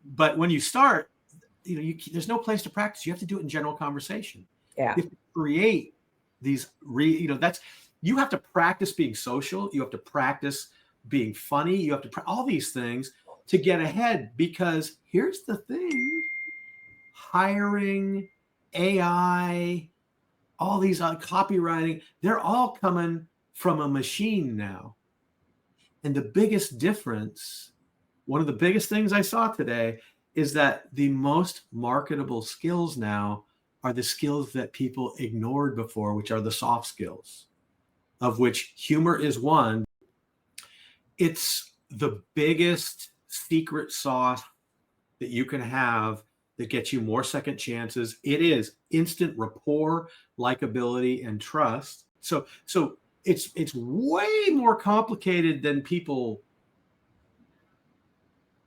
but when you start, there's no place to practice. You have to do it in general conversation. Yeah. You have to create these, you have to practice being social. You have to practice being funny. You have to all these things to get ahead, because here's the thing: hiring, AI, all these copywriting, they're all coming from a machine now. And the biggest difference, one of the biggest things I saw today, is that the most marketable skills now are the skills that people ignored before, which are the soft skills, of which humor is one. It's the biggest secret sauce that you can have that gets you more second chances. It is instant rapport, likability, and trust. So it's way more complicated than people.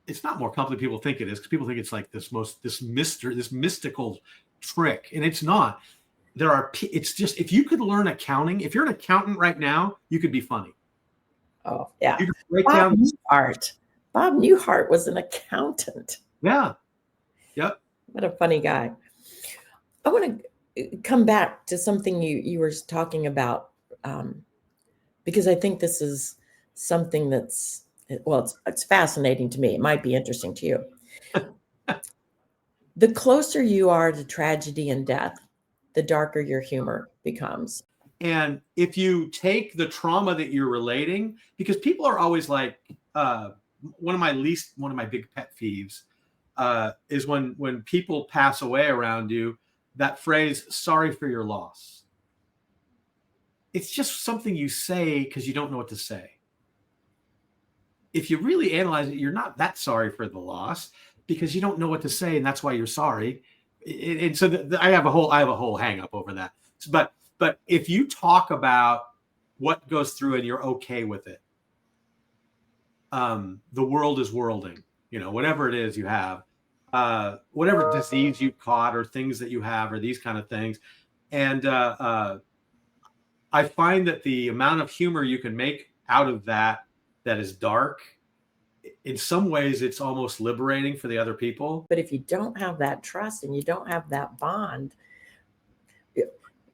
It's not more complicated than people think it is, because people think it's like this mystical trick, and it's not. It's just, if you could learn accounting, if you're an accountant right now, you could be funny. Oh yeah. You could break down. Bob Newhart was an accountant. Yeah. Yep. What a funny guy. I want to come back to something you were talking about, because I think this is something that's, well, it's fascinating to me. It might be interesting to you. The closer you are to tragedy and death, the darker your humor becomes. And if you take the trauma that you're relating, because people are always like, one of my big pet peeves is when people pass away around you, that phrase, "sorry for your loss." It's just something you say because you don't know what to say. If you really analyze it, you're not that sorry for the loss, because you don't know what to say, and that's why you're sorry. And so I have a whole hang up over that. But if you talk about what goes through and you're okay with it, the world is worlding, whatever it is you have, whatever disease you caught or things that you have, or these kind of things. And I find that the amount of humor you can make out of that is dark, in some ways it's almost liberating for the other people. But if you don't have that trust and you don't have that bond,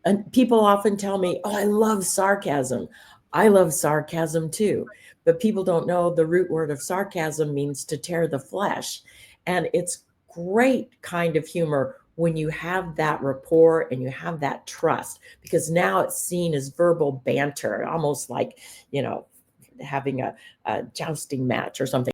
and people often tell me, "Oh, I love sarcasm." I love sarcasm too, but people don't know the root word of sarcasm means to tear the flesh. And it's great kind of humor when you have that rapport and you have that trust, because now it's seen as verbal banter, almost like, having a jousting match or something.